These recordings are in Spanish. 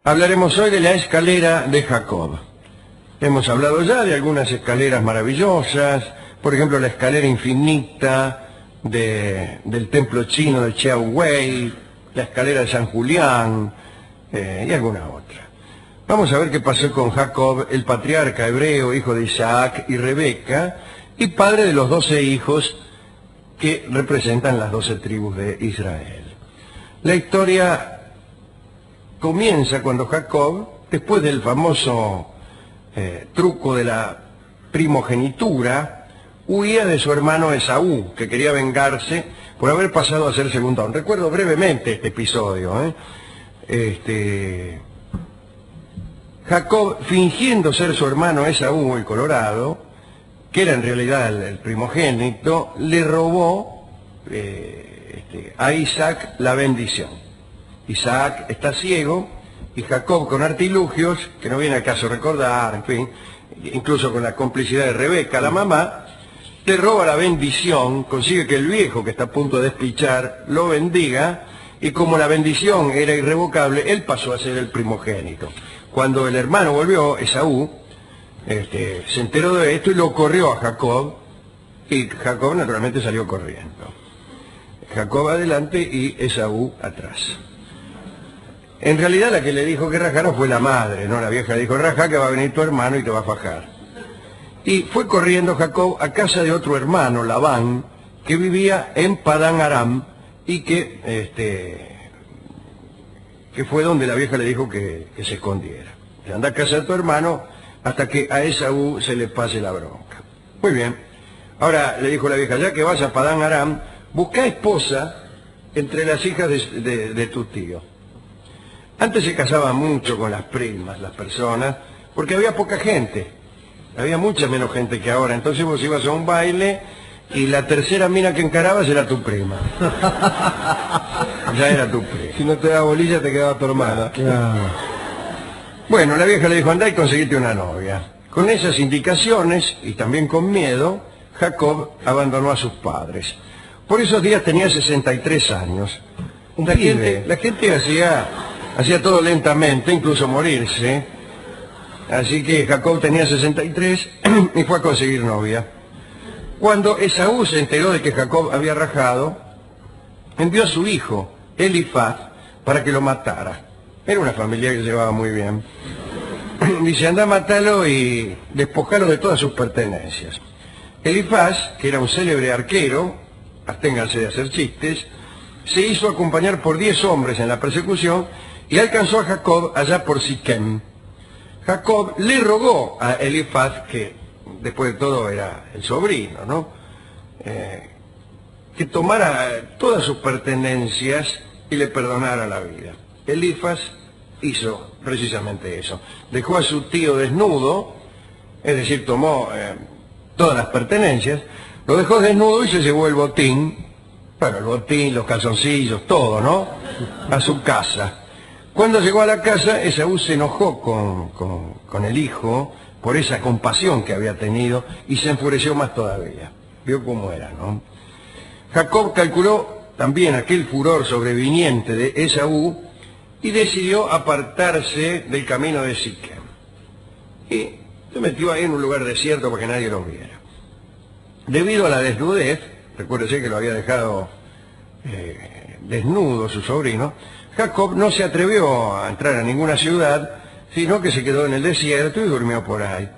Hablaremos hoy de la escalera de Jacob. Hemos hablado ya de algunas escaleras maravillosas, por ejemplo la escalera infinita del templo chino de Chiao Wei, la escalera de San Julián y alguna otra. Vamos a ver qué pasó con Jacob, el patriarca hebreo, hijo de Isaac y Rebeca, y padre de los 12 hijos que representan las 12 tribus de Israel. La historia comienza cuando Jacob, después del famoso truco de la primogenitura, huía de su hermano Esaú, que quería vengarse por haber pasado a ser segundón. Recuerdo brevemente este episodio. Jacob, fingiendo ser su hermano Esaú, el Colorado, que era en realidad el primogénito, le robó a Isaac la bendición. Isaac está ciego y Jacob, con artilugios, que no viene al caso recordar, en fin, incluso con la complicidad de Rebeca, la mamá, le roba la bendición, consigue que el viejo, que está a punto de despichar, lo bendiga, y como la bendición era irrevocable, él pasó a ser el primogénito. Cuando el hermano volvió, Esaú, se enteró de esto y lo corrió a Jacob, y Jacob naturalmente salió corriendo. Jacob adelante y Esaú atrás. En realidad la que le dijo que rajara fue la madre, ¿no? La vieja le dijo, raja que va a venir tu hermano y te va a fajar. Y fue corriendo Jacob a casa de otro hermano, Labán, que vivía en Padán Aram, y que fue donde la vieja le dijo que se escondiera. Anda a casa de tu hermano hasta que a Esaú se le pase la bronca. Muy bien. Ahora le dijo la vieja, ya que vas a Padán Aram, busca esposa entre las hijas de tu tío. Antes se casaba mucho con las primas, las personas, porque había poca gente. Había mucha menos gente que ahora. Entonces vos ibas a un baile y la tercera mina que encarabas era tu prima. Ya era tu prima. Si no te daba bolilla te quedaba tu hermana. Bueno, la vieja le dijo, andá y conseguiste una novia. Con esas indicaciones, y también con miedo, Jacob abandonó a sus padres. Por esos días tenía 63 años. La gente hacía todo lentamente, incluso morirse. Así que Jacob tenía 63 y fue a conseguir novia. Cuando Esaú se enteró de que Jacob había rajado, envió a su hijo, Elifaz, para que lo matara. Era una familia que se llevaba muy bien. Dice, anda a matarlo y despojalo de todas sus pertenencias. Elifaz, que era un célebre arquero, absténganse de hacer chistes, se hizo acompañar por 10 hombres en la persecución y alcanzó a Jacob allá por Siquem. Jacob le rogó a Elifaz, que después de todo era el sobrino, ¿no? Que tomara todas sus pertenencias y le perdonara la vida. Elifaz hizo precisamente eso. Dejó a su tío desnudo, es decir, tomó todas las pertenencias, lo dejó desnudo y se llevó el botín, bueno, el botín, los calzoncillos, todo, ¿no? A su casa. Cuando llegó a la casa, Esaú se enojó con el hijo por esa compasión que había tenido y se enfureció más todavía. Vio cómo era, ¿no? Jacob calculó también aquel furor sobreviniente de Esaú y decidió apartarse del camino de Siquem. Y se metió ahí en un lugar desierto para que nadie lo viera. Debido a la desnudez, recuérdese que lo había dejado desnudo su sobrino, Jacob no se atrevió a entrar a ninguna ciudad, sino que se quedó en el desierto y durmió por ahí.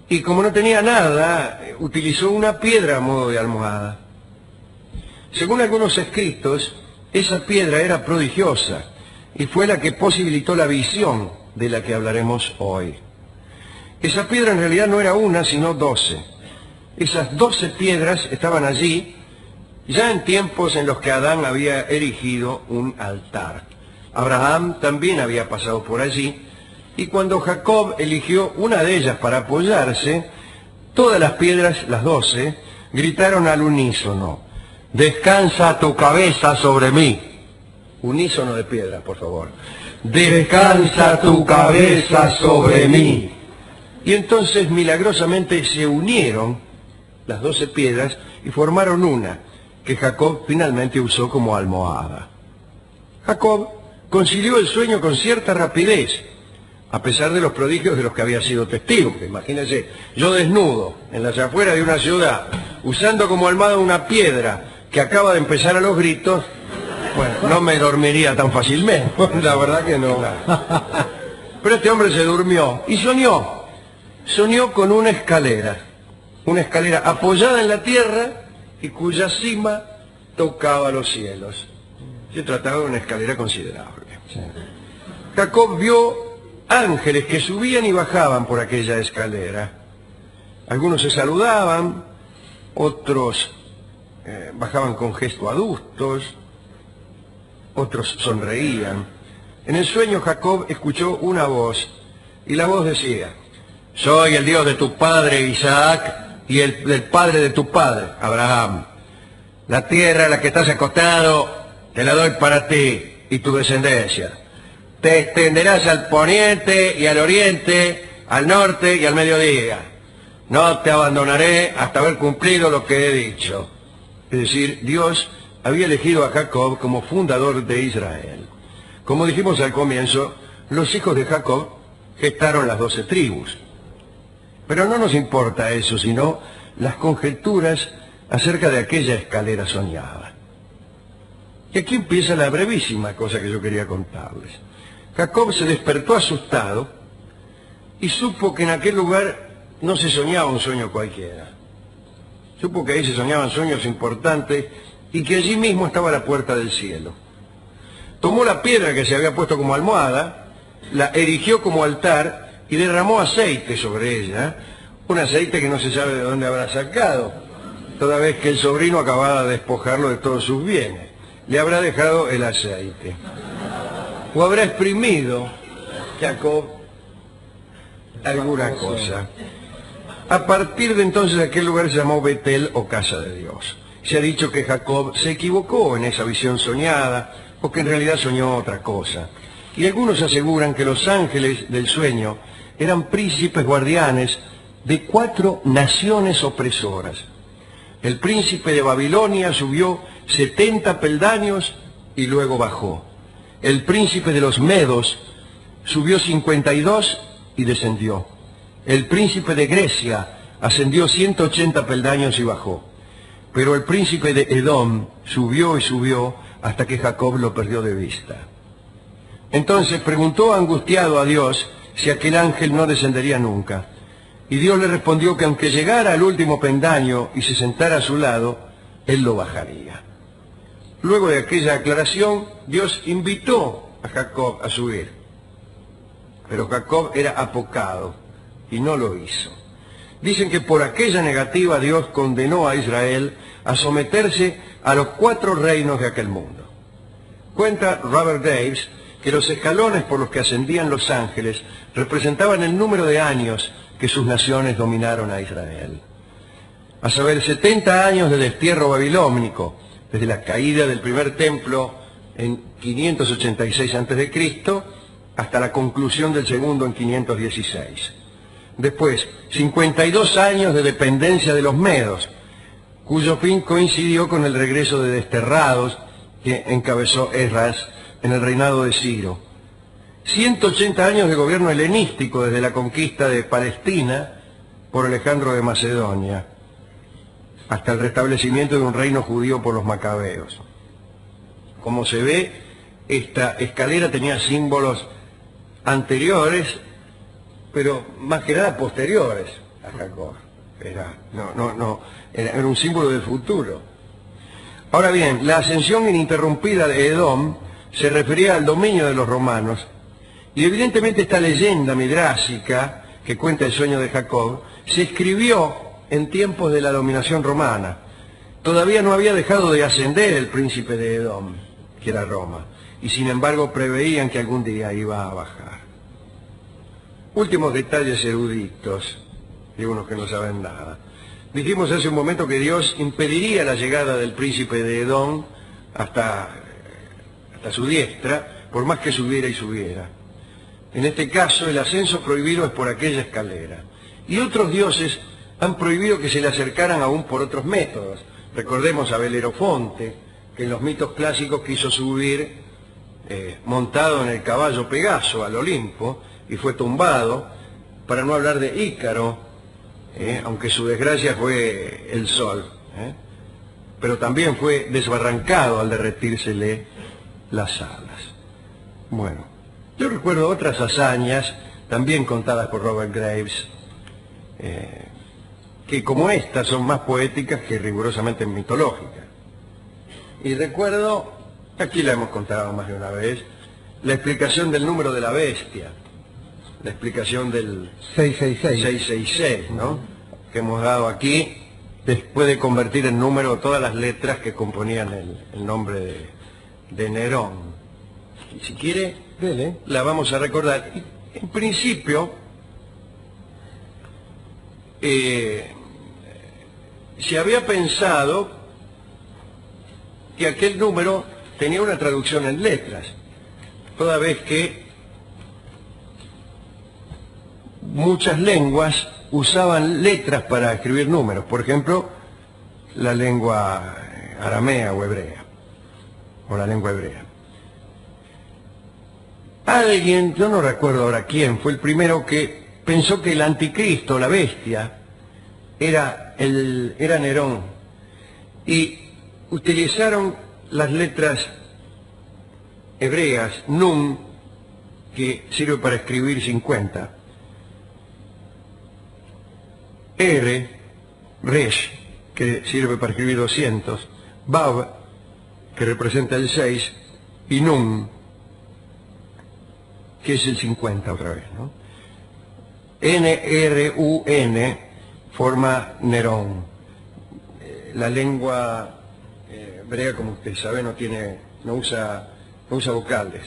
Y como no tenía nada, utilizó una piedra a modo de almohada. Según algunos escritos, esa piedra era prodigiosa y fue la que posibilitó la visión de la que hablaremos hoy. Esa piedra en realidad no era una, sino 12. Esas 12 piedras estaban allí ya en tiempos en los que Adán había erigido un altar. Abraham también había pasado por allí, y cuando Jacob eligió una de ellas para apoyarse, todas las piedras, las 12, gritaron al unísono, «Descansa tu cabeza sobre mí». Unísono de piedra, por favor. «Descansa tu cabeza sobre mí». Y entonces milagrosamente se unieron las 12 piedras y formaron una que Jacob finalmente usó como almohada. Jacob concilió el sueño con cierta rapidez, a pesar de los prodigios de los que había sido testigo. Imagínense, yo desnudo, en las afueras de una ciudad, usando como almohada una piedra que acaba de empezar a los gritos, bueno, no me dormiría tan fácilmente. La verdad que no. Pero este hombre se durmió y soñó con una escalera apoyada en la tierra y cuya cima tocaba los cielos. Se trataba de una escalera considerable. Jacob vio ángeles que subían y bajaban por aquella escalera. Algunos se saludaban, otros bajaban con gesto adustos, otros sonreían. En el sueño Jacob escuchó una voz, y la voz decía: soy el Dios de tu padre Isaac y el del padre de tu padre Abraham. La tierra en la que estás acostado te la doy para ti y tu descendencia. Te extenderás al poniente y al oriente, al norte y al mediodía. No te abandonaré hasta haber cumplido lo que he dicho. Es decir, Dios había elegido a Jacob como fundador de Israel. Como dijimos al comienzo, los hijos de Jacob gestaron las 12 tribus. Pero no nos importa eso, sino las conjeturas acerca de aquella escalera soñada. Y aquí empieza la brevísima cosa que yo quería contarles. Jacob se despertó asustado y supo que en aquel lugar no se soñaba un sueño cualquiera. Supo que ahí se soñaban sueños importantes y que allí mismo estaba la puerta del cielo. Tomó la piedra que se había puesto como almohada, la erigió como altar y derramó aceite sobre ella, un aceite que no se sabe de dónde habrá sacado, toda vez que el sobrino acababa de despojarlo de todos sus bienes. Le habrá dejado el aceite. O habrá exprimido Jacob alguna cosa. A partir de entonces aquel lugar se llamó Betel o casa de Dios. Se ha dicho que Jacob se equivocó en esa visión soñada, o que en realidad soñó otra cosa. Y algunos aseguran que los ángeles del sueño eran príncipes guardianes de 4 naciones opresoras. El príncipe de Babilonia subió 70 peldaños y luego bajó. El príncipe de los Medos subió 52 y descendió. El príncipe de Grecia ascendió 180 peldaños y bajó. Pero el príncipe de Edom subió y subió hasta que Jacob lo perdió de vista. Entonces preguntó angustiado a Dios si aquel ángel no descendería nunca. Y Dios le respondió que aunque llegara al último peldaño y se sentara a su lado, él lo bajaría. Luego de aquella aclaración, Dios invitó a Jacob a subir. Pero Jacob era apocado y no lo hizo. Dicen que por aquella negativa Dios condenó a Israel a someterse a los 4 reinos de aquel mundo. Cuenta Robert Davis que los escalones por los que ascendían los ángeles representaban el número de años que sus naciones dominaron a Israel. A saber, 70 años de destierro babilónico, desde la caída del primer templo en 586 a.C. hasta la conclusión del segundo en 516. Después, 52 años de dependencia de los medos, cuyo fin coincidió con el regreso de desterrados que encabezó Esdras en el reinado de Ciro. 180 años de gobierno helenístico desde la conquista de Palestina por Alejandro de Macedonia, hasta el restablecimiento de un reino judío por los macabeos. Como se ve, esta escalera tenía símbolos anteriores, pero más que nada posteriores a Jacob. Era un símbolo del futuro. Ahora bien, la ascensión ininterrumpida de Edom se refería al dominio de los romanos, y evidentemente esta leyenda midrásica que cuenta el sueño de Jacob se escribió en tiempos de la dominación romana. Todavía no había dejado de ascender el príncipe de Edom, que era Roma, y sin embargo preveían que algún día iba a bajar. Últimos detalles eruditos, de unos que no saben nada. Dijimos hace un momento que Dios impediría la llegada del príncipe de Edom hasta su diestra, por más que subiera y subiera. En este caso, el ascenso prohibido es por aquella escalera. Y otros dioses han prohibido que se le acercaran aún por otros métodos. Recordemos a Belerofonte, que en los mitos clásicos quiso subir montado en el caballo Pegaso al Olimpo y fue tumbado, para no hablar de Ícaro, aunque su desgracia fue el sol, pero también fue desbarrancado al derretírsele las alas. Bueno, yo recuerdo otras hazañas también contadas por Robert Graves, que como estas son más poéticas que rigurosamente mitológicas. Y recuerdo, aquí la hemos contado más de una vez, la explicación del número de la bestia, la explicación del 666, ¿no? Que hemos dado aquí, después de convertir en número todas las letras que componían el nombre de Nerón. Y si quiere, la vamos a recordar. En principio, se había pensado que aquel número tenía una traducción en letras, toda vez que muchas lenguas usaban letras para escribir números, por ejemplo, la lengua aramea o hebrea, o la lengua hebrea. Alguien, yo no recuerdo ahora quién, fue el primero que pensó que el anticristo, la bestia, era Nerón, y utilizaron las letras hebreas, Nun, que sirve para escribir 50, Resh, que sirve para escribir 200, Bab, que representa el 6, y Nun, que es el 50 otra vez, ¿no? N-R-U-N forma Nerón. La lengua hebrea, como usted sabe, no usa vocales.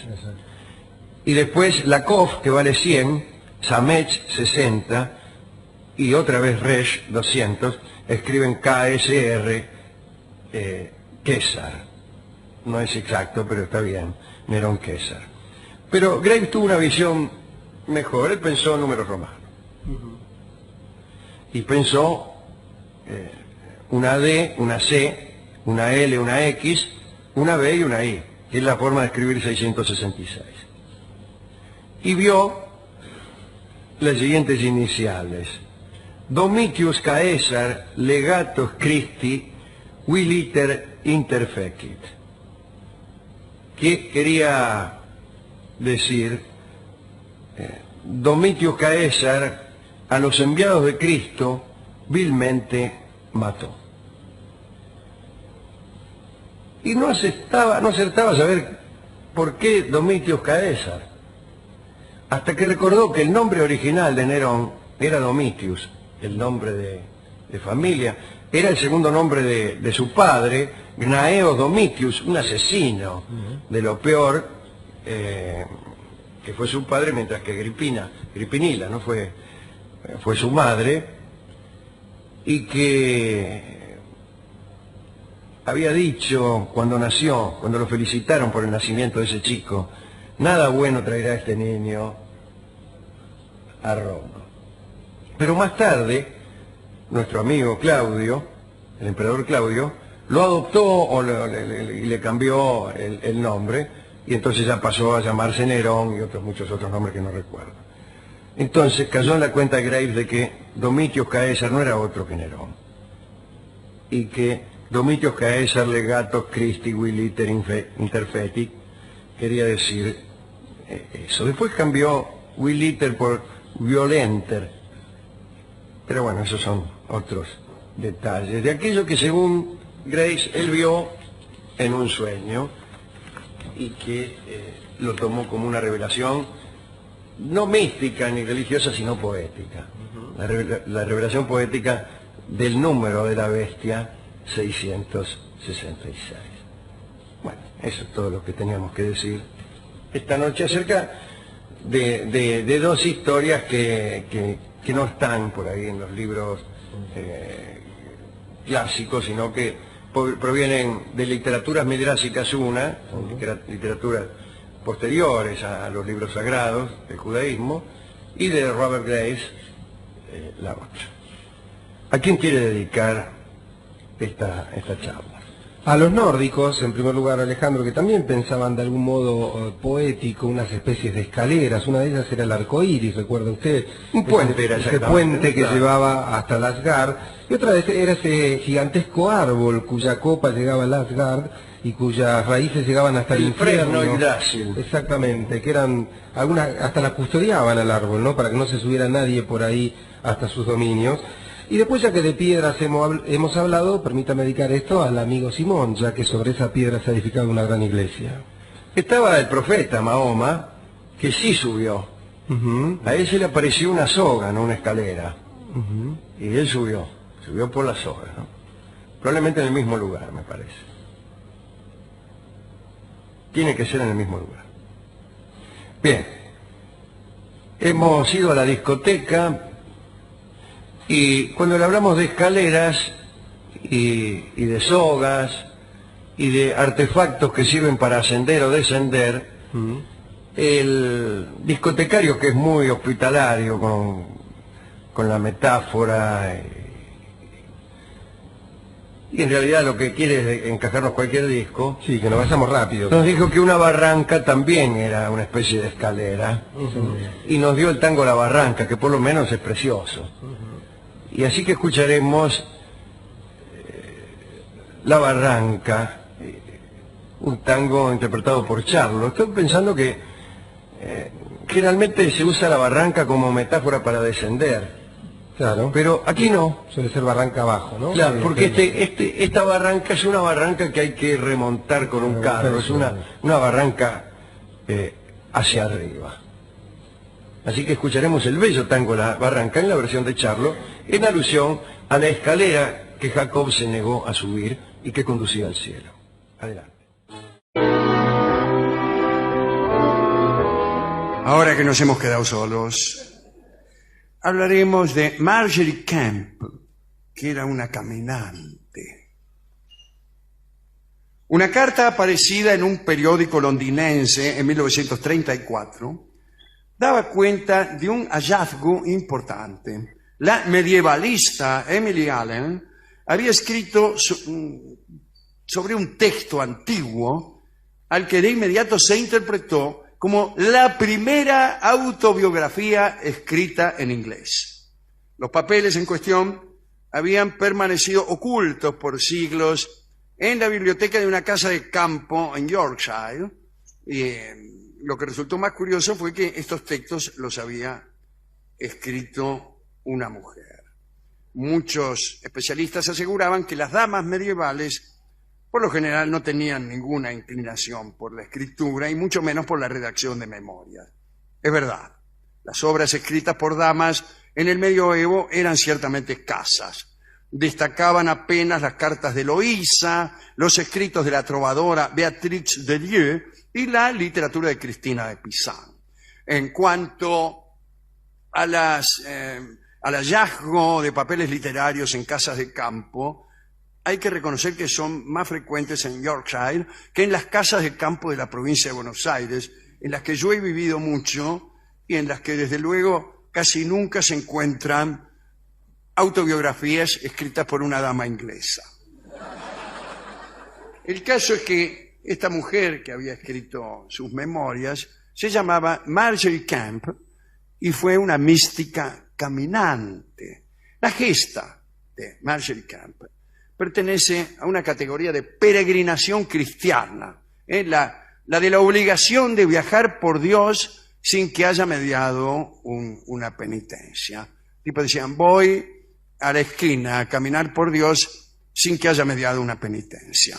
Y después la Kof, que vale 100, Samech 60, y otra vez Resh 200, escriben K-S-R, César. No es exacto, pero está bien, Nerón César. Pero Graves tuvo una visión mejor, él pensó en números romanos. Y pensó una D, una C, una L, una X, una B y una I, que es la forma de escribir 666. Y vio las siguientes iniciales: Domitius Caesar legatus Christi Williter interfecit, que quería decir Domitius Caesar a los enviados de Cristo vilmente mató. Y no acertaba a saber por qué Domitius Caesar, hasta que recordó que el nombre original de Nerón era Domitius, el nombre de familia, era el segundo nombre de su padre, Gnaeus Domitius, un asesino de lo peor, que fue su padre, mientras que Gripinila, ¿no? fue su madre, y que había dicho cuando nació, cuando lo felicitaron por el nacimiento de ese chico: nada bueno traerá este niño a Roma. Pero más tarde, nuestro amigo Claudio, el emperador Claudio, lo adoptó y le cambió el nombre, y entonces ya pasó a llamarse Nerón y muchos otros nombres que no recuerdo. Entonces cayó en la cuenta de Graves de que Domitius Caesar no era otro que Nerón, y que Domitius Caesar legatus Christi Williter interfecit quería decir eso. Después cambió Williter por violenter, pero bueno, esos son otros detalles de aquello que, según Graves, él vio en un sueño y que lo tomó como una revelación no mística ni religiosa, sino poética. La revelación poética del número de la bestia 666. Bueno, eso es todo lo que teníamos que decir esta noche acerca de dos historias que no están por ahí en los libros clásicos, sino que provienen de literaturas midrásicas una, literaturas posteriores a los libros sagrados del judaísmo, y de Robert Graves la otra. ¿A quién quiere dedicar esta charla? A los nórdicos, en primer lugar, Alejandro, que también pensaban de algún modo poético, unas especies de escaleras. Una de ellas era el arco iris, ¿recuerda usted? Un puente era ese exactamente, puente que claro. llevaba hasta el Asgard. Y otra vez era ese gigantesco árbol cuya copa llegaba al Asgard y cuyas raíces llegaban hasta el infierno. Fresno Yggdrasil. Exactamente, que eran algunas, hasta la custodiaban al árbol, ¿no? Para que no se subiera nadie por ahí hasta sus dominios. Y después, ya que de piedras hemos hablado, permítame dedicar esto al amigo Simón, ya que sobre esa piedra se ha edificado una gran iglesia. Estaba el profeta Mahoma, que sí subió. A él se le apareció una soga, no una escalera. Y él subió por la soga, ¿no? Probablemente en el mismo lugar, me parece. Tiene que ser en el mismo lugar. Bien. Hemos ido a la discoteca y cuando le hablamos de escaleras y de sogas y de artefactos que sirven para ascender o descender, el discotecario, que es muy hospitalario con la metáfora y en realidad lo que quiere es encajarnos cualquier disco, Sí, que nos vayamos rápido. nos dijo que una barranca también era una especie de escalera y nos dio el tango La Barranca, que por lo menos es precioso. Y así que escucharemos La Barranca, un tango interpretado por Charlo. Estoy pensando que generalmente se usa la barranca como metáfora para descender, Claro, pero aquí no. suele ser barranca abajo, ¿no? Claro, Sí, porque esta barranca es una barranca que hay que remontar con un carro, es una barranca hacia arriba. Así que escucharemos el bello tango La Barranca en la versión de Charlo, en alusión a la escalera que Jacob se negó a subir y que conducía al cielo. Adelante. Ahora que nos hemos quedado solos, hablaremos de Margery Kempe, que era una caminante. Una carta aparecida en un periódico londinense en 1934 daba cuenta de un hallazgo importante. La medievalista Emily Allen había escrito sobre un texto antiguo al que de inmediato se interpretó como la primera autobiografía escrita en inglés. Los papeles en cuestión habían permanecido ocultos por siglos en la biblioteca de una casa de campo en Yorkshire, y lo que resultó más curioso fue que estos textos los había escrito una mujer. Muchos especialistas aseguraban que las damas medievales por lo general no tenían ninguna inclinación por la escritura y mucho menos por la redacción de memorias. Es verdad, las obras escritas por damas en el medioevo eran ciertamente escasas. Destacaban apenas las cartas de Eloísa, los escritos de la trovadora Béatrix de Lieu y la literatura de Cristina de Pizan. En cuanto al hallazgo de papeles literarios en casas de campo, hay que reconocer que son más frecuentes en Yorkshire que en las casas de campo de la provincia de Buenos Aires, en las que yo he vivido mucho y en las que desde luego casi nunca se encuentran autobiografías escritas por una dama inglesa. El caso es que esta mujer que había escrito sus memorias se llamaba Margery Kempe y fue una mística caminante. La gesta de Margery Kempe pertenece a una categoría de peregrinación cristiana, la de la obligación de viajar por Dios sin que haya mediado una penitencia. Tipo decían, voy a la esquina a caminar por Dios sin que haya mediado una penitencia.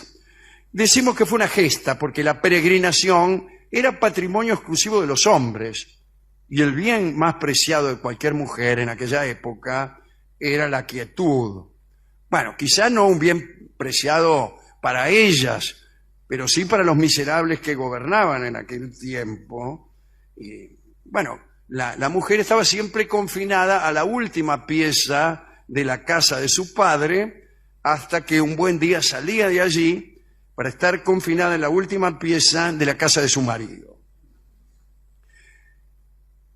Decimos que fue una gesta porque la peregrinación era patrimonio exclusivo de los hombres y el bien más preciado de cualquier mujer en aquella época era la quietud. Bueno, quizá no un bien preciado para ellas, pero sí para los miserables que gobernaban en aquel tiempo. Y, bueno, la mujer estaba siempre confinada a la última pieza de la casa de su padre, hasta que un buen día salía de allí para estar confinada en la última pieza de la casa de su marido.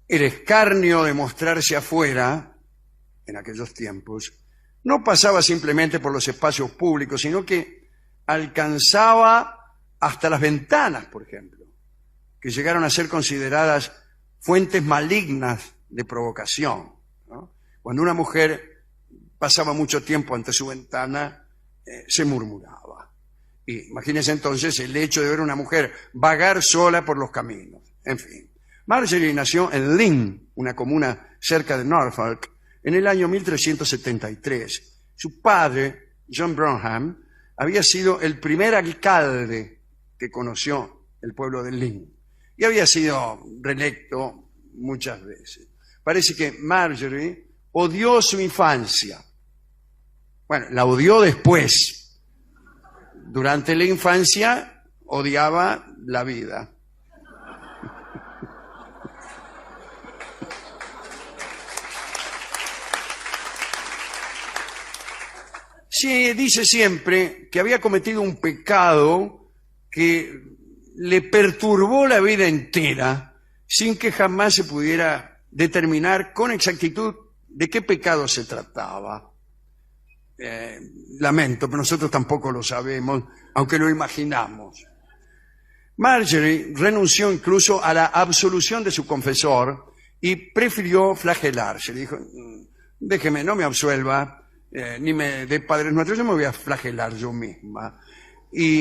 El escarnio de mostrarse afuera, en aquellos tiempos, no pasaba simplemente por los espacios públicos, sino que alcanzaba hasta las ventanas, por ejemplo, que llegaron a ser consideradas fuentes malignas de provocación, ¿no? Cuando una mujer pasaba mucho tiempo ante su ventana, se murmuraba. Y imagínense entonces el hecho de ver a una mujer vagar sola por los caminos. En fin, Marjorie nació en Lynn, una comuna cerca de Norfolk, en el año 1373. Su padre, John Bronham, había sido el primer alcalde que conoció el pueblo de Lynn y había sido reelecto muchas veces. Parece que Marjorie odió su infancia. Bueno, la odió después. Durante la infancia odiaba la vida. Sí, dice siempre que había cometido un pecado que le perturbó la vida entera sin que jamás se pudiera determinar con exactitud de qué pecado se trataba. Lamento, pero nosotros tampoco lo sabemos, aunque lo imaginamos. Marjorie renunció incluso a la absolución de su confesor y prefirió flagelarse. Dijo, déjeme, no me absuelva, ni me dé Padres Nuestros, yo me voy a flagelar yo misma. Y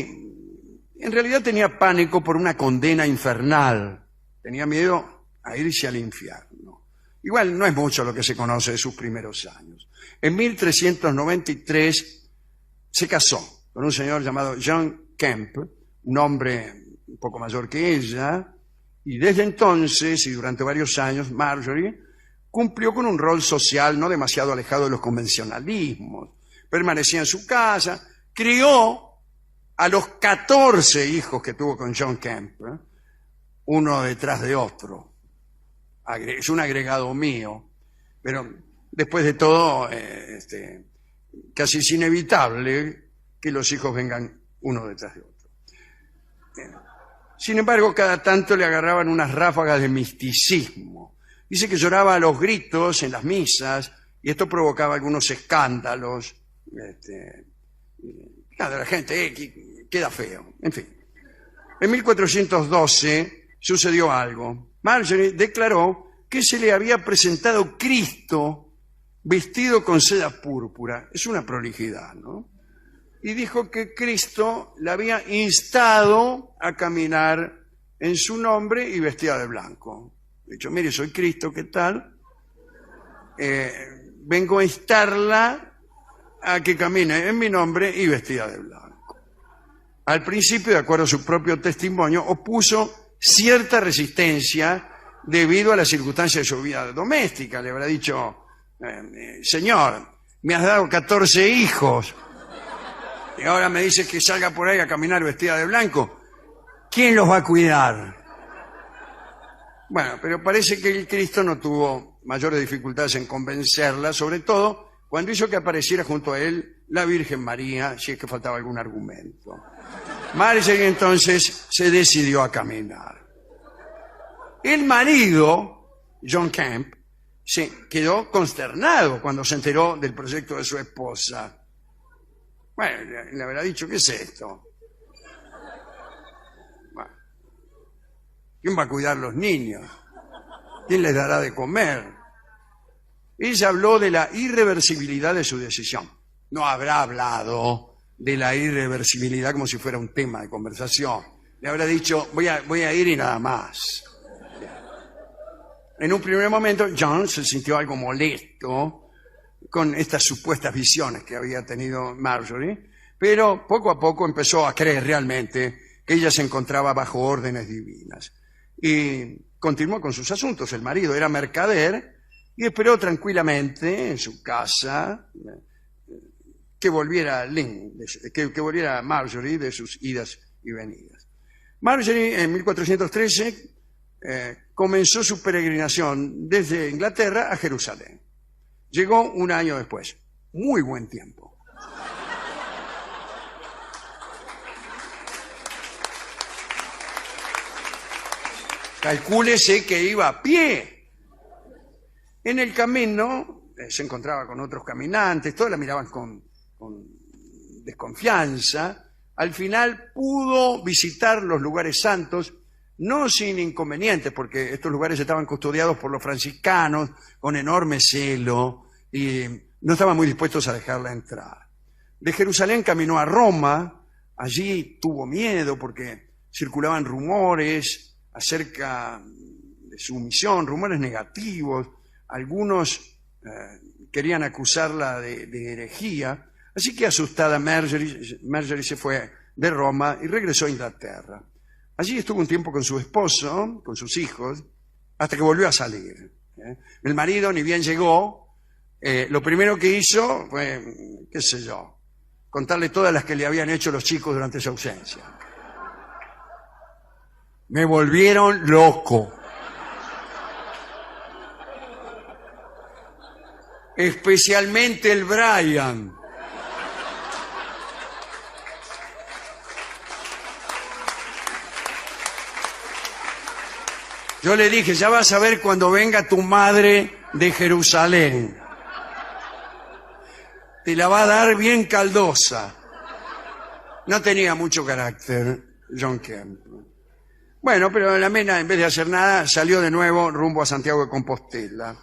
en realidad tenía pánico por una condena infernal. Tenía miedo a irse al infierno. Igual no es mucho lo que se conoce de sus primeros años. En 1393 se casó con un señor llamado John Kemp, un hombre un poco mayor que ella, y desde entonces y durante varios años Marjorie cumplió con un rol social no demasiado alejado de los convencionalismos. Permanecía en su casa, crió a los 14 hijos que tuvo con John Kemp, uno detrás de otro. Es un agregado mío, pero después de todo, casi es inevitable que los hijos vengan uno detrás de otro. Sin embargo, cada tanto le agarraban unas ráfagas de misticismo. Dice que lloraba a los gritos en las misas y esto provocaba algunos escándalos. La gente queda feo. En fin. En 1412 sucedió algo. Marjorie declaró que se le había presentado Cristo vestido con seda púrpura. Es una prolijidad, ¿no? Y dijo que Cristo la había instado a caminar en su nombre y vestida de blanco. De hecho, mire, soy Cristo, ¿qué tal? Vengo a instarla a que camine en mi nombre y vestida de blanco. Al principio, de acuerdo a su propio testimonio, opuso cierta resistencia debido a las circunstancias de su vida doméstica. Le habrá dicho, Señor, me has dado 14 hijos y ahora me dices que salga por ahí a caminar vestida de blanco. ¿Quién los va a cuidar? Bueno, pero parece que el Cristo no tuvo mayores dificultades en convencerla, sobre todo cuando hizo que apareciera junto a él la Virgen María, si es que faltaba algún argumento. Marjorie entonces se decidió a caminar. El marido, John Kemp, se quedó consternado cuando se enteró del proyecto de su esposa. Bueno, le habrá dicho, ¿qué es esto? Bueno, ¿quién va a cuidar los niños? ¿Quién les dará de comer? Ella habló de la irreversibilidad de su decisión. No habrá hablado de la irreversibilidad como si fuera un tema de conversación. Le habrá dicho, voy a ir y nada más. En un primer momento, John se sintió algo molesto con estas supuestas visiones que había tenido Marjorie, pero poco a poco empezó a creer realmente que ella se encontraba bajo órdenes divinas. Y continuó con sus asuntos. El marido era mercader y esperó tranquilamente en su casa que volviera que volviera Marjorie de sus idas y venidas. Marjorie en 1413 comenzó su peregrinación desde Inglaterra a Jerusalén. Llegó un año después. Muy buen tiempo. Calcúlese que iba a pie. En el camino se encontraba con otros caminantes, todos la miraban con desconfianza, al final pudo visitar los lugares santos, no sin inconvenientes, porque estos lugares estaban custodiados por los franciscanos con enorme celo y no estaban muy dispuestos a dejarla entrar. De Jerusalén caminó a Roma, allí tuvo miedo porque circulaban rumores acerca de su misión, rumores negativos, algunos querían acusarla de herejía, así que asustada Marjorie se fue de Roma y regresó a Inglaterra. Allí estuvo un tiempo con su esposo, con sus hijos, hasta que volvió a salir. El marido ni bien llegó, lo primero que hizo fue, qué sé yo, contarle todas las que le habían hecho los chicos durante su ausencia. Me volvieron loco. Especialmente el Brian. Yo le dije, ya vas a ver cuando venga tu madre de Jerusalén. Te la va a dar bien caldosa. No tenía mucho carácter, John Kemp. Bueno, pero la mena, en vez de hacer nada, salió de nuevo rumbo a Santiago de Compostela.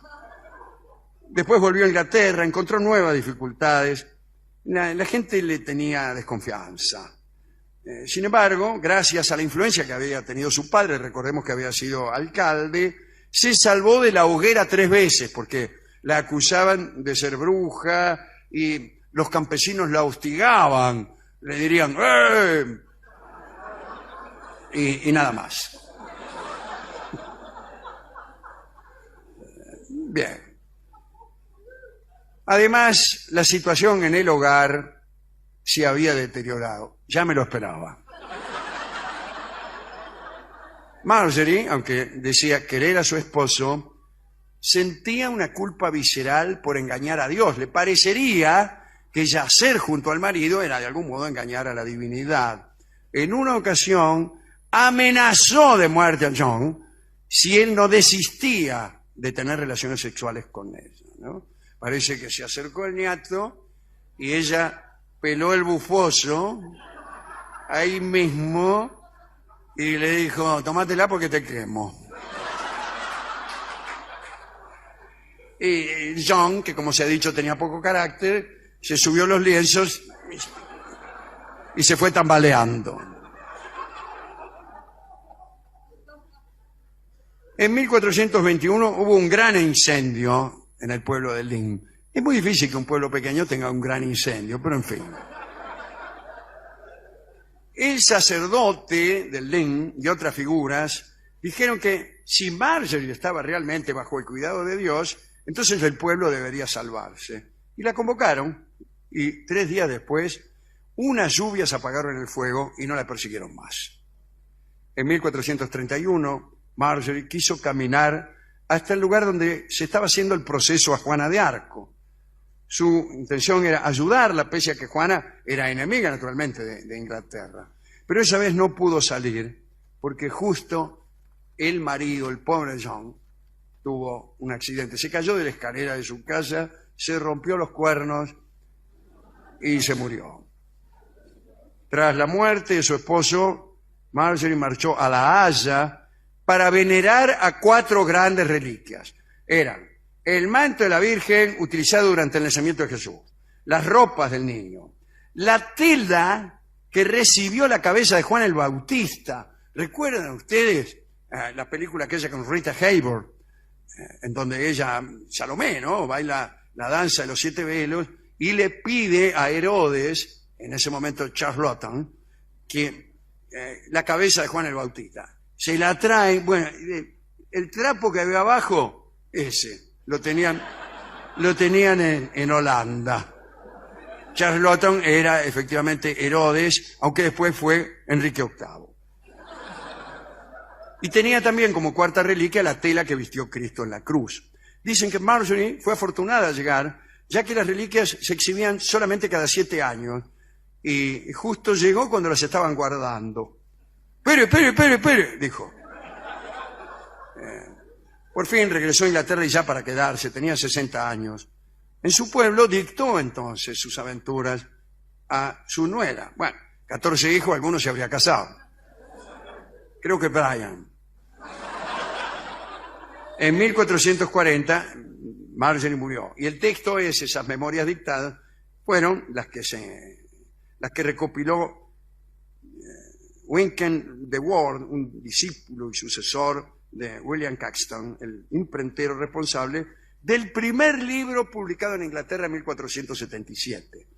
Después volvió a Inglaterra, encontró nuevas dificultades. La gente le tenía desconfianza. Sin embargo, gracias a la influencia que había tenido su padre, recordemos que había sido alcalde, se salvó de la hoguera 3 veces, porque la acusaban de ser bruja y los campesinos la hostigaban, le dirían ¡eh! Y nada más. Bien. Además, la situación en el hogar se había deteriorado. Ya me lo esperaba. Marjorie, aunque decía querer a su esposo, sentía una culpa visceral por engañar a Dios. Le parecería que yacer junto al marido era de algún modo engañar a la divinidad. En una ocasión amenazó de muerte a John si él no desistía de tener relaciones sexuales con ella, ¿no? Parece que se acercó el nieto y ella peló el bufoso ahí mismo y le dijo, tómatela porque te quemo. Y John, que como se ha dicho tenía poco carácter, se subió los lienzos y se fue tambaleando. En 1421 hubo un gran incendio en el pueblo de Lynn. Es muy difícil que un pueblo pequeño tenga un gran incendio, pero en fin. El sacerdote de Lynn y otras figuras dijeron que si Marjorie estaba realmente bajo el cuidado de Dios, entonces el pueblo debería salvarse. Y la convocaron, y 3 días después, unas lluvias apagaron el fuego y no la persiguieron más. En 1431, Marjorie quiso caminar hasta el lugar donde se estaba haciendo el proceso a Juana de Arco. Su intención era ayudarla, pese a que Juana era enemiga, naturalmente, de Inglaterra. Pero esa vez no pudo salir, porque justo el marido, el pobre John, tuvo un accidente. Se cayó de la escalera de su casa, se rompió los cuernos y se murió. Tras la muerte de su esposo, Marjorie marchó a La Haya para venerar a 4 grandes reliquias. Eran el manto de la Virgen utilizado durante el nacimiento de Jesús, las ropas del niño, la tela que recibió la cabeza de Juan el Bautista. ¿Recuerdan ustedes la película aquella con Rita Hayworth, en donde ella, Salomé, ¿no?, baila la danza de los 7 velos y le pide a Herodes, en ese momento Charlotte, que la cabeza de Juan el Bautista. Se la traen, bueno, el trapo que había abajo, ese, lo tenían en Holanda. Charlotte era efectivamente Herodes, aunque después fue Enrique VIII. Y tenía también como 4ª reliquia la tela que vistió Cristo en la cruz. Dicen que Marjorie fue afortunada al llegar, ya que las reliquias se exhibían solamente cada 7 años, y justo llegó cuando las estaban guardando. Espere, dijo. Por fin regresó a Inglaterra y ya para quedarse, tenía 60 años. En su pueblo dictó entonces sus aventuras a su nuera. Bueno, 14 hijos, algunos se habría casado. Creo que Brian. En 1440, Marjorie murió. Y el texto es, esas memorias dictadas, fueron las que recopiló Wynkyn de Worde, un discípulo y sucesor de William Caxton, el imprentero responsable del primer libro publicado en Inglaterra en 1477.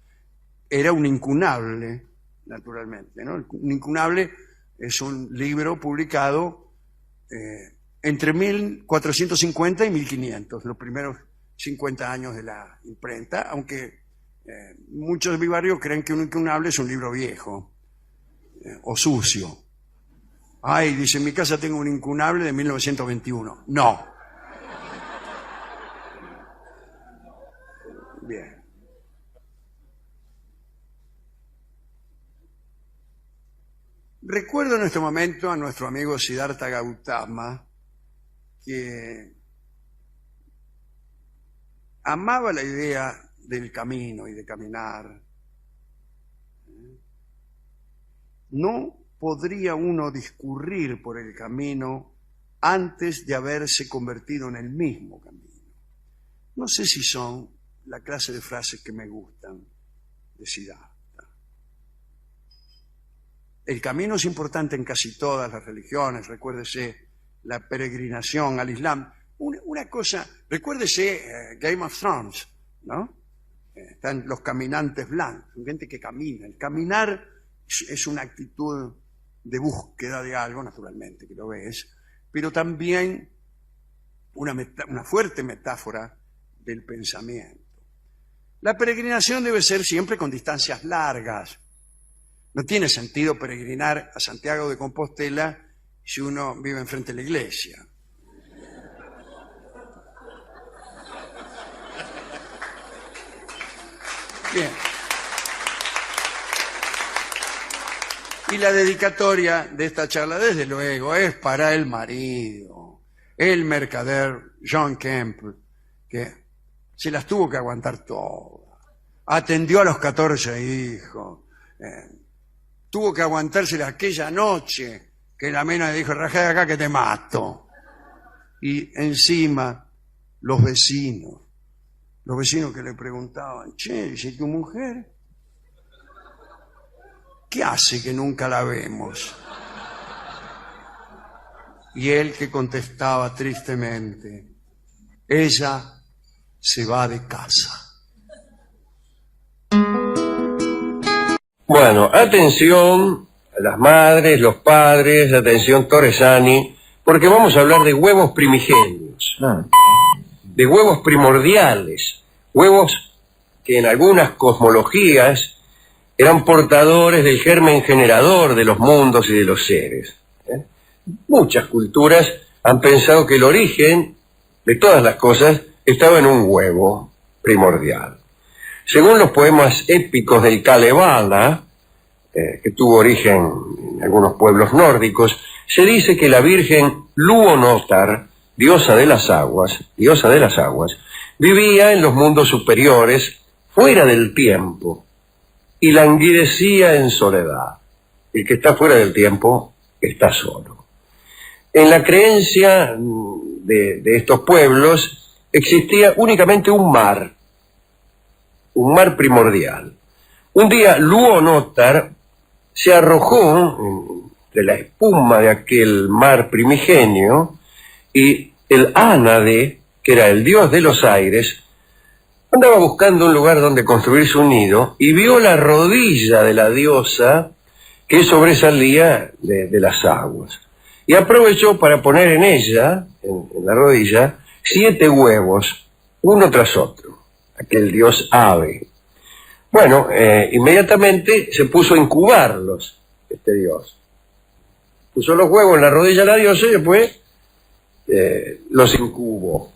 Era un incunable, naturalmente, ¿no? Un incunable es un libro publicado entre 1450 y 1500, los primeros 50 años de la imprenta, aunque muchos de mi barrio creen que un incunable es un libro viejo o sucio. Ay, dice, en mi casa tengo un incunable de 1921. No. Bien. Recuerdo en este momento a nuestro amigo Siddhartha Gautama, que amaba la idea del camino y de caminar. No podría uno discurrir por el camino antes de haberse convertido en el mismo camino. No sé si son la clase de frases que me gustan de Siddhartha. El camino es importante en casi todas las religiones, recuérdese la peregrinación al Islam. Una cosa, recuérdese Game of Thrones, ¿no? Están los caminantes blancos, gente que camina. El caminar es una actitud de búsqueda de algo, naturalmente, que lo ves, pero también una fuerte metáfora del pensamiento. La peregrinación debe ser siempre con distancias largas. No tiene sentido peregrinar a Santiago de Compostela si uno vive enfrente de la iglesia. Bien. Y la dedicatoria de esta charla, desde luego, es para el marido, el mercader John Kemp, que se las tuvo que aguantar todas. Atendió a los 14 hijos. Tuvo que aguantársela aquella noche que la mena le dijo, rajá de acá que te mato. Y encima los vecinos que le preguntaban, che, ¿y tu mujer? ¿Qué hace que nunca la vemos? Y él que contestaba tristemente, ella se va de casa. Bueno, atención a las madres, los padres, atención Torresani, porque vamos a hablar de huevos primigenios, de huevos primordiales, huevos que en algunas cosmologías eran portadores del germen generador de los mundos y de los seres. Muchas culturas han pensado que el origen de todas las cosas estaba en un huevo primordial. Según los poemas épicos del Kalevala, que tuvo origen en algunos pueblos nórdicos, se dice que la Virgen Luonotar, diosa de las aguas, vivía en los mundos superiores, fuera del tiempo, y languidecía en soledad. El que está fuera del tiempo está solo. En la creencia de estos pueblos existía únicamente un mar primordial. Un día Luonotar se arrojó de la espuma de aquel mar primigenio y el Ánade, que era el dios de los aires, andaba buscando un lugar donde construir su nido y vio la rodilla de la diosa que sobresalía de las aguas. Y aprovechó para poner en ella, en la rodilla, 7 huevos, uno tras otro, aquel dios ave. Bueno, inmediatamente se puso a incubarlos, este dios. Puso los huevos en la rodilla de la diosa y después los incubó.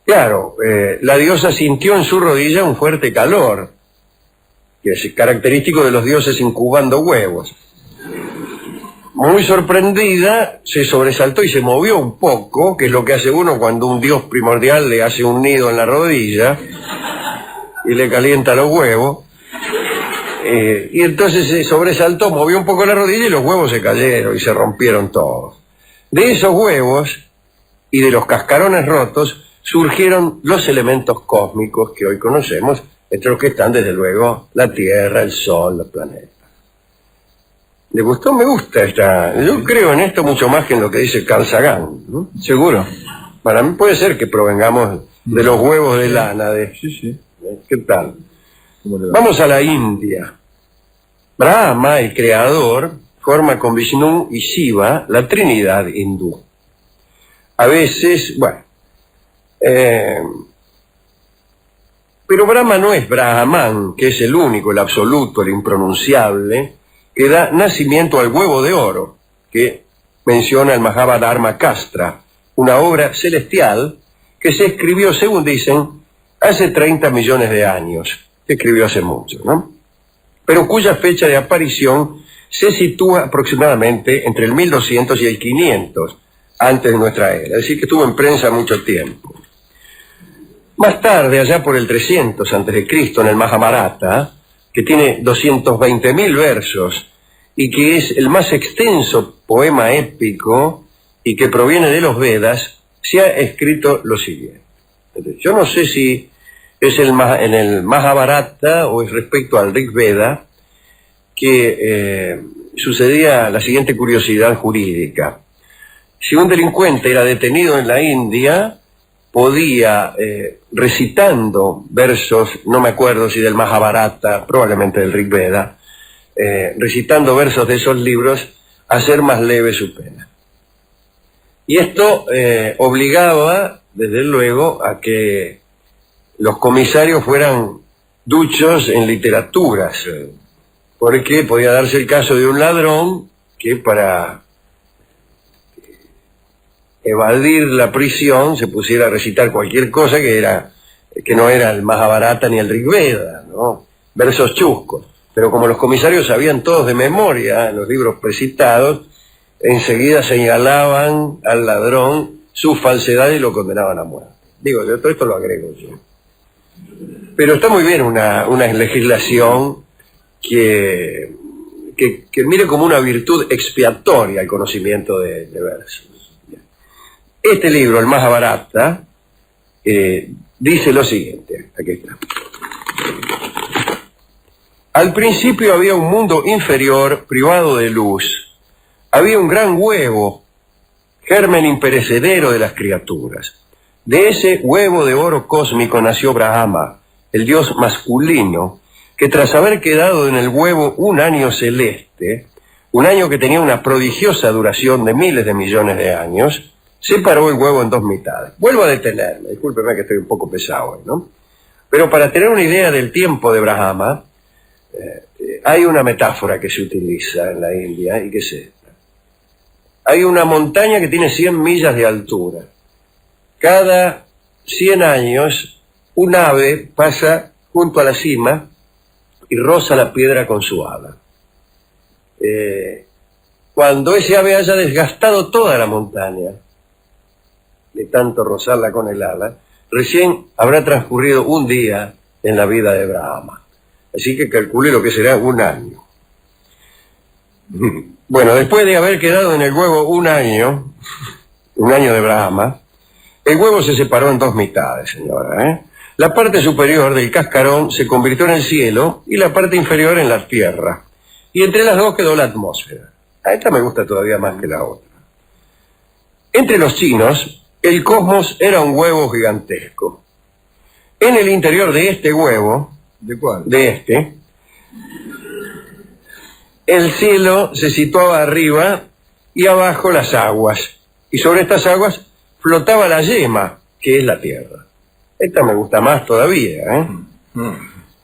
Claro, la diosa sintió en su rodilla un fuerte calor, que es característico de los dioses incubando huevos. Muy sorprendida, se sobresaltó y se movió un poco, que es lo que hace uno cuando un dios primordial le hace un nido en la rodilla y le calienta los huevos. Y entonces se sobresaltó, movió un poco la rodilla y los huevos se cayeron y se rompieron todos. De esos huevos y de los cascarones rotos surgieron los elementos cósmicos que hoy conocemos, entre los que están desde luego la Tierra, el Sol, los planetas. ¿Le gustó? Me gusta esta. Yo creo en esto mucho más que en lo que dice Carl Sagan, ¿no? Seguro. Para mí puede ser que provengamos de los huevos de lana de... Sí. ¿Qué tal? ¿Cómo le va? Vamos a la India. Brahma, el creador, forma con Vishnu y Shiva la Trinidad hindú. A veces, bueno... pero Brahma no es Brahman, que es el único, el absoluto, el impronunciable, que da nacimiento al huevo de oro, que menciona el Mahabharata Castra, una obra celestial que se escribió, según dicen, hace 30 millones de años. Se escribió hace mucho, ¿no? Pero cuya fecha de aparición se sitúa aproximadamente entre el 1200 y el 500, antes de nuestra era. Es decir, que estuvo en prensa mucho tiempo. Más tarde, allá por el 300 a.C., en el Mahabharata, que tiene 220.000 versos y que es el más extenso poema épico y que proviene de los Vedas, se ha escrito lo siguiente. Yo no sé si es en el Mahabharata o es respecto al Rig Veda que sucedía la siguiente curiosidad jurídica. Si un delincuente era detenido en la India, podía, recitando versos, no me acuerdo si del Mahabharata, probablemente del Rig Veda, recitando versos de esos libros, hacer más leve su pena. Y esto obligaba, desde luego, a que los comisarios fueran duchos en literaturas, porque podía darse el caso de un ladrón que para evadir la prisión se pusiera a recitar cualquier cosa que no era el Mahabharata ni el Rig Veda, ¿no? Versos chuscos. Pero como los comisarios sabían todos de memoria los libros precitados, enseguida señalaban al ladrón su falsedad y lo condenaban a muerte. Digo, yo todo esto lo agrego yo. Pero está muy bien una legislación que mire como una virtud expiatoria el conocimiento de versos. Este libro, el Mahabharata, dice lo siguiente, aquí está. Al principio había un mundo inferior privado de luz. Había un gran huevo, germen imperecedero de las criaturas. De ese huevo de oro cósmico nació Brahma, el dios masculino, que tras haber quedado en el huevo un año celeste, un año que tenía una prodigiosa duración de miles de millones de años, separó el huevo en dos mitades. Vuelvo a detenerme, discúlpeme que estoy un poco pesado hoy, ¿no? Pero para tener una idea del tiempo de Brahma, hay una metáfora que se utiliza en la India y que es esta. Hay una montaña que tiene 100 millas de altura. Cada 100 años, un ave pasa junto a la cima y roza la piedra con su ala. Cuando ese ave haya desgastado toda la montaña, de tanto rozarla con el ala, recién habrá transcurrido un día en la vida de Brahma. Así que calcule lo que será un año. Bueno, después de haber quedado en el huevo un año de Brahma, el huevo se separó en dos mitades, señora, La parte superior del cascarón se convirtió en el cielo y la parte inferior en la tierra. Y entre las dos quedó la atmósfera. A esta me gusta todavía más que la otra. Entre los chinos, el cosmos era un huevo gigantesco. En el interior de este huevo, ¿De cuál? de este, el cielo se situaba arriba y abajo las aguas. Y sobre estas aguas flotaba la yema, que es la tierra. Esta me gusta más todavía,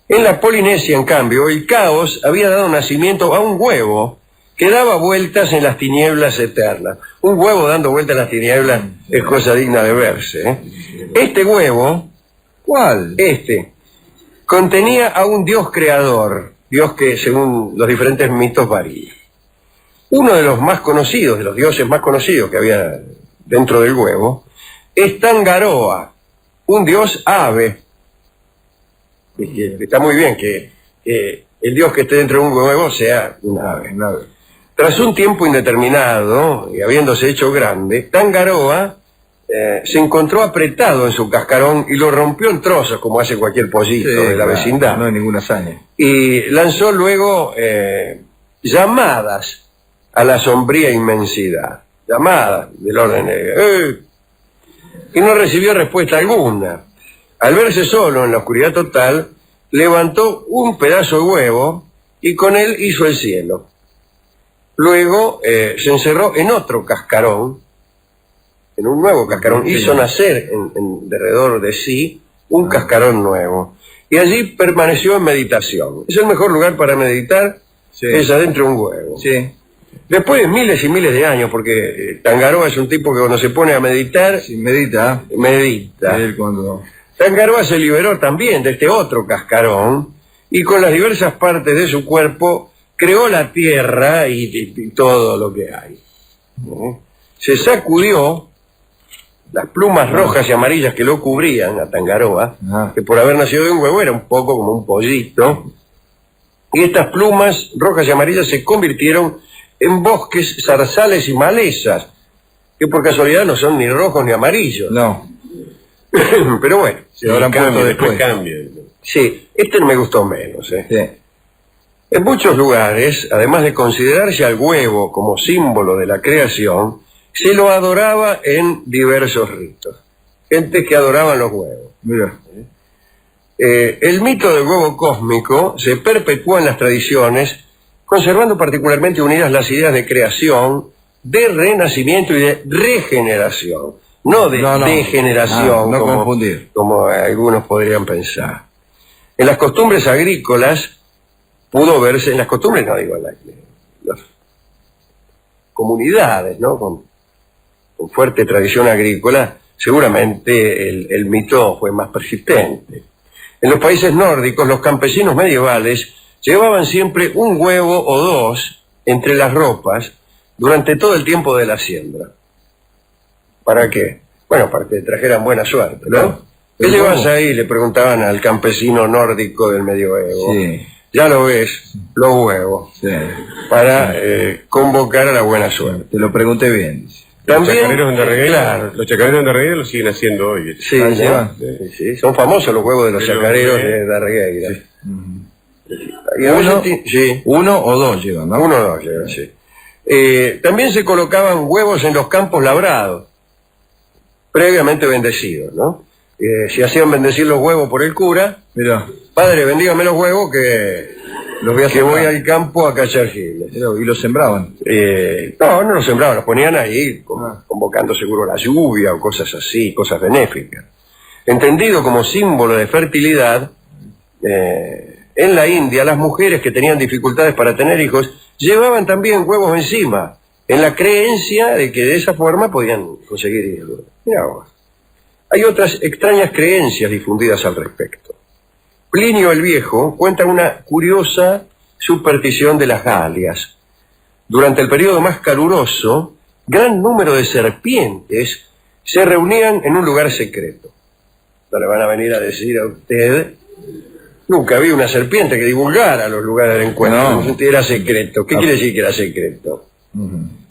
En la Polinesia, en cambio, el caos había dado nacimiento a un huevo que daba vueltas en las tinieblas eternas. Un huevo dando vueltas en las tinieblas es cosa digna de verse, Este huevo, ¿Cuál? contenía a un dios creador, dios que según los diferentes mitos varía. Uno de los más conocidos, de los dioses más conocidos que había dentro del huevo, es Tangaroa, un dios ave. Y que está muy bien que el dios que esté dentro de un huevo sea un ave. Tras un tiempo indeterminado, y habiéndose hecho grande, Tangaroa se encontró apretado en su cascarón y lo rompió en trozos, como hace cualquier pollito de la vecindad. No hay ninguna hazaña. Y lanzó luego llamadas a la sombría inmensidad. Llamadas del orden de... y no recibió respuesta alguna. Al verse solo en la oscuridad total, levantó un pedazo de huevo y con él hizo el cielo. Luego se encerró en otro cascarón, en un nuevo cascarón, hizo nacer en derredor de sí un cascarón nuevo. Y allí permaneció en meditación. Es el mejor lugar para meditar, es adentro de un huevo. Sí. Después de miles y miles de años, porque Tangaroa es un tipo que cuando se pone a meditar, Sí, medita. medita. Él cuando... Tangaroa se liberó también de este otro cascarón y con las diversas partes de su cuerpo creó la tierra y todo lo que hay. Se sacudió las plumas rojas y amarillas que lo cubrían a Tangaroa, que por haber nacido de un huevo era un poco como un pollito, y estas plumas rojas y amarillas se convirtieron en bosques, zarzales y malezas, que por casualidad no son ni rojos ni amarillos. No. Pero bueno, Se habrán puesto después. Sí, este me gustó menos. Sí. En muchos lugares, además de considerarse al huevo como símbolo de la creación, se lo adoraba en diversos ritos. Gente que adoraban los huevos. Mira. El mito del huevo cósmico se perpetuó en las tradiciones, conservando particularmente unidas las ideas de creación, de renacimiento y de regeneración. No de degeneración, no como, confundir. como algunos podrían pensar. En las costumbres agrícolas pudo verse, en las costumbres no digo, en las comunidades, ¿no? Con fuerte tradición agrícola, seguramente el mito fue más persistente. En los países nórdicos, los campesinos medievales llevaban siempre un huevo o dos entre las ropas durante todo el tiempo de la siembra. ¿Para qué? Bueno, para que trajeran buena suerte, ¿no? Claro. ¿Qué llevas ahí? Le preguntaban al campesino nórdico del medioevo. Sí. Ya lo ves, los huevos, Sí. para convocar a la buena suerte. Te lo pregunté bien. También, Los chacareros de Regueira, claro, los chacareros de Regueira lo siguen haciendo hoy. sí, Ah, ¿no? llevan. Sí, son famosos los huevos de los De los chacareros de- de Darregueira. Sí. Y a veces sí, Uno o dos llevan, ¿no? uno o dos llevan, sí. También se colocaban huevos en los campos labrados, previamente bendecidos, ¿no? Si hacían bendecir los huevos por el cura, Mira. padre, bendígame los huevos que Los voy a que voy sembrar. al campo a cachar giles. Mira, y los sembraban. No los sembraban, los ponían ahí, convocando seguro la lluvia o cosas así, cosas benéficas. Entendido como símbolo de fertilidad, en la India las mujeres que tenían dificultades para tener hijos llevaban también huevos encima, en la creencia de que de esa forma podían conseguir hijos. Mirá vos. Hay otras extrañas creencias difundidas al respecto. Plinio el Viejo cuenta una curiosa superstición de las Galias. Durante el periodo más caluroso, gran número de serpientes se reunían en un lugar secreto. No le van a venir a decir a usted, nunca había una serpiente que divulgara los lugares del encuentro. No. Era secreto. ¿Qué quiere decir que era secreto?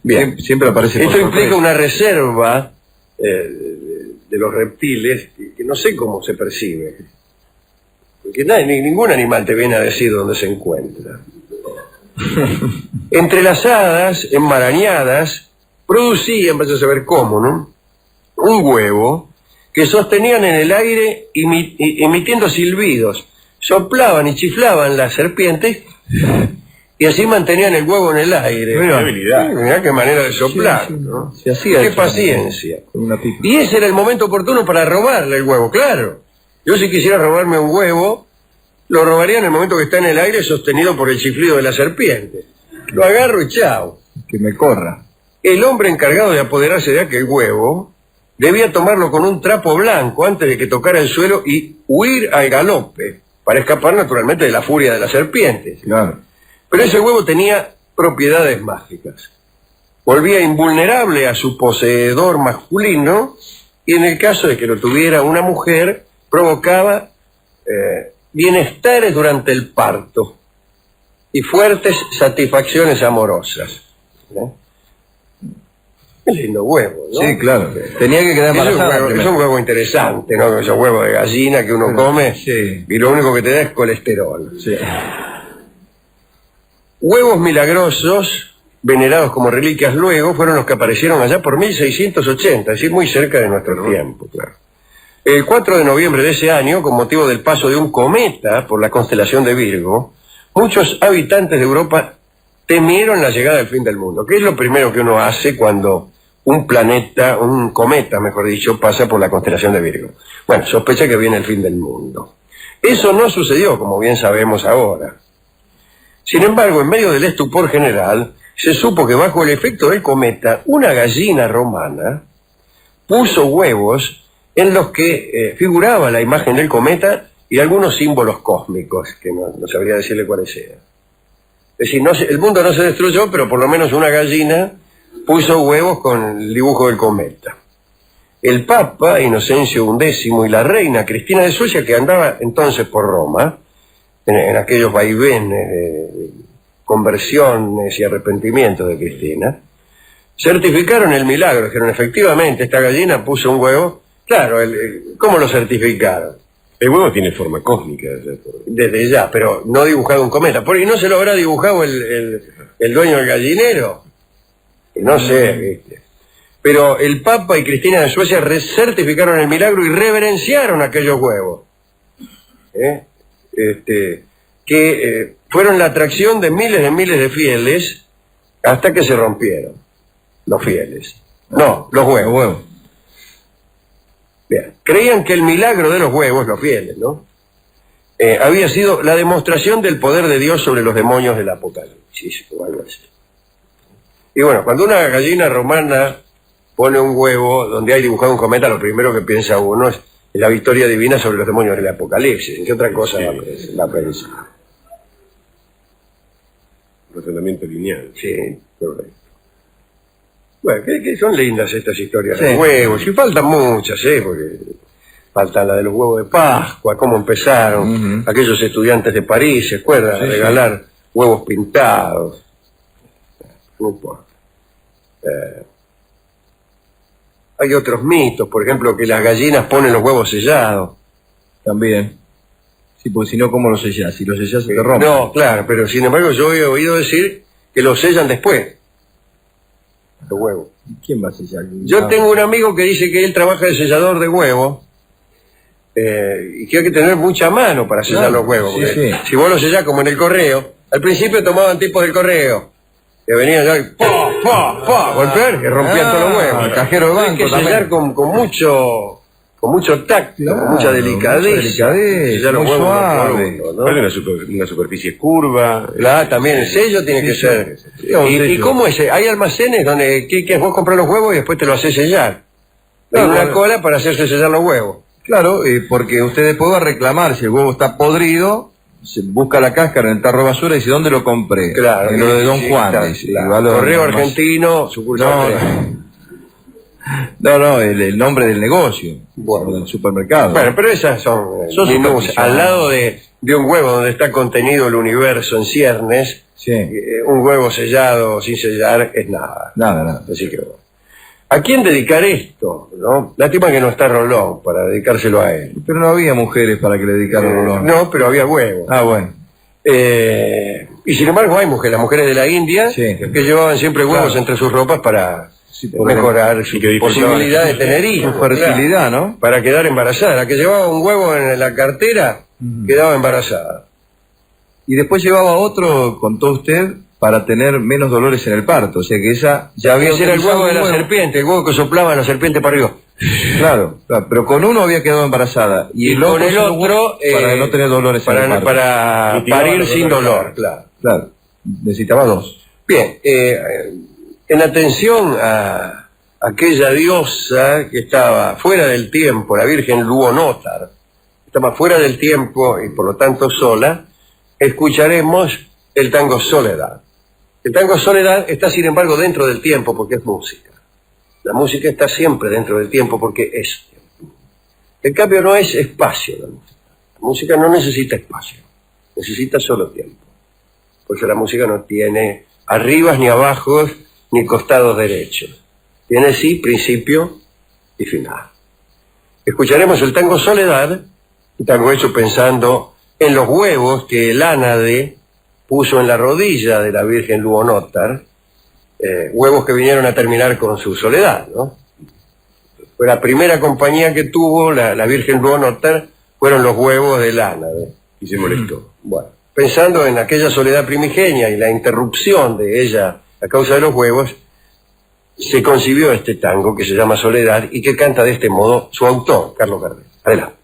Bien. Siempre aparece por Esto implica sorpresa. una reserva de los reptiles que no sé cómo se percibe. Porque ningún animal te viene a decir dónde se encuentra. Entrelazadas, enmarañadas, producían, vas a saber cómo, ¿no? Un huevo que sostenían en el aire emitiendo silbidos. Soplaban y chiflaban las serpientes y así mantenían el huevo en el aire. Qué habilidad. Mirá qué manera de soplar, Sí, sí. ¿no? Se hacía Qué eso. paciencia. Con una pipa. Y ese era el momento oportuno para robarle el huevo, claro. Yo si quisiera robarme un huevo, lo robaría en el momento que está en el aire sostenido por el chiflido de la serpiente. Lo agarro y chao. Que me corra. El hombre encargado de apoderarse de aquel huevo debía tomarlo con un trapo blanco antes de que tocara el suelo y huir al galope, para escapar naturalmente de la furia de la serpiente. Claro. Pero ese huevo tenía propiedades mágicas. Volvía invulnerable a su poseedor masculino y en el caso de que lo tuviera una mujer, provocaba bienestares durante el parto. y fuertes satisfacciones amorosas. Qué lindo huevo, ¿no? Sí, claro. Tenía que quedar embarazada. Es un huevo interesante, ¿no? Esos huevos de gallina que uno come Sí. y lo único que te da es colesterol. Sí. Huevos milagrosos, venerados como reliquias luego, fueron los que aparecieron allá por 1680, es decir, muy cerca de nuestro tiempo, claro. El 4 de noviembre de ese año, con motivo del paso de un cometa por la constelación de Virgo, muchos habitantes de Europa temieron la llegada del fin del mundo, que es lo primero que uno hace cuando un planeta, un cometa, mejor dicho, pasa por la constelación de Virgo. Bueno, sospecha que viene el fin del mundo. Eso no sucedió, como bien sabemos ahora. Sin embargo, en medio del estupor general, se supo que bajo el efecto del cometa, una gallina romana puso huevos en los que figuraba la imagen del cometa y algunos símbolos cósmicos, que no sabría decirle cuáles eran. Es decir, el mundo no se destruyó, pero por lo menos una gallina puso huevos con el dibujo del cometa. El Papa Inocencio XI y la reina Cristina de Suecia, que andaba entonces por Roma, en aquellos vaivenes de conversiones y arrepentimientos de Cristina, certificaron el milagro, dijeron, efectivamente, esta gallina puso un huevo. Claro, ¿cómo lo certificaron? El huevo tiene forma cósmica. Desde ya, pero no dibujado un cometa. ¿Por qué no se lo habrá dibujado el dueño del gallinero? No sé, ¿viste? Pero el Papa y Cristina de Suecia certificaron el milagro y reverenciaron aquellos huevos. Que fueron la atracción de miles de fieles hasta que se rompieron. Los fieles. No, los huevos. Bien. Creían que el milagro de los huevos, los fieles, ¿no? Había sido la demostración del poder de Dios sobre los demonios del Apocalipsis, o algo así. Y bueno, cuando una gallina romana pone un huevo donde hay dibujado un cometa, lo primero que piensa uno es la victoria divina sobre los demonios del Apocalipsis. ¿En qué otra cosa va a pensar? Razonamiento lineal. Sí, correcto. Bueno, que son lindas estas historias de huevos, y faltan muchas, porque faltan la de los huevos de Pascua, cómo empezaron aquellos estudiantes de París, ¿se acuerdan? A regalar huevos pintados. No importa. Hay otros mitos, por ejemplo, que las gallinas ponen los huevos sellados. También. Sí, porque si no, ¿cómo lo sellás? Si lo sellás se te rompe. No, claro, pero sin embargo yo he oído decir que los sellan después. Los huevos. ¿Quién va a sellar? Yo tengo un amigo que dice que él trabaja de sellador de huevos y que hay que tener mucha mano para sellar los huevos. Sí, porque sí. si vos los sellás como en el correo, al principio tomaban tipos del correo, que venían ya y golpear, que rompían todos los huevos. El cajero de banco hay que también. sellar con mucho tacto, Claro, con mucha delicadeza. muy Sellar los huevos suave. ¿no? Vale una superficie curva. Claro, también el sello tiene que ser. ¿Y cómo es? ¿Hay almacenes donde vos compras los huevos y después te lo haces sellar? Hay una cola para hacerse sellar los huevos. Claro, porque usted después va a reclamar si el huevo está podrido, se busca la cáscara en el tarro de basura y dice, ¿dónde lo compré? Claro. En lo de Don Juan. Claro, dice, claro. y va a lo- Correo no, Argentino, sucursal 3. No, el nombre del negocio, Bueno. del supermercado. Bueno, pero esas son Son minucias. superficiales. Al lado de un huevo donde está contenido el universo en ciernes, Sí. un huevo sellado o sin sellar es nada. Nada. Así que, ¿a quién dedicar esto? ¿No? Lástima que no está Rolón para dedicárselo a él. Pero no había mujeres para que le dedicaran Rolón. No, pero había huevos. Ah, bueno. Y sin embargo hay mujeres, las mujeres de la India, Sí. que llevaban siempre huevos Claro. entre sus ropas para porque mejorar su que posibilidad de tener hijos. Su fertilidad, ¿no? Para quedar embarazada. La que llevaba un huevo en la cartera quedaba embarazada. Y después llevaba otro, contó usted, para tener menos dolores en el parto. O sea que esa ya había Ese era el utilizado huevo de la un serpiente, el huevo que soplaba la serpiente para arriba. Claro, pero con uno había quedado embarazada. Y el con otro, el solo otro para no tener dolores en el parto. para Mitigaba parir los sin dolores. dolor, claro. Claro, necesitaba dos. Bien, en atención a aquella diosa que estaba fuera del tiempo, la Virgen Luonotar, estaba fuera del tiempo y por lo tanto sola, escucharemos el tango Soledad. El tango Soledad está sin embargo dentro del tiempo porque es música. La música está siempre dentro del tiempo porque es tiempo. El cambio no es espacio la música. La música no necesita espacio, necesita solo tiempo. pues la música no tiene arribas ni abajos ni costados derechos. Tiene sí principio y final. Escucharemos el tango Soledad, un tango hecho pensando en los huevos que el ánade puso en la rodilla de la Virgen Lugonotar, huevos que vinieron a terminar con su soledad, ¿no? Fue la primera compañía que tuvo la Virgen Lugonotar, fueron los huevos del ánade. Y se molestó. Bueno, pensando en aquella soledad primigenia y la interrupción de ella a causa de los huevos, se concibió este tango que se llama Soledad y que canta de este modo su autor, Carlos Gardel. Adelante.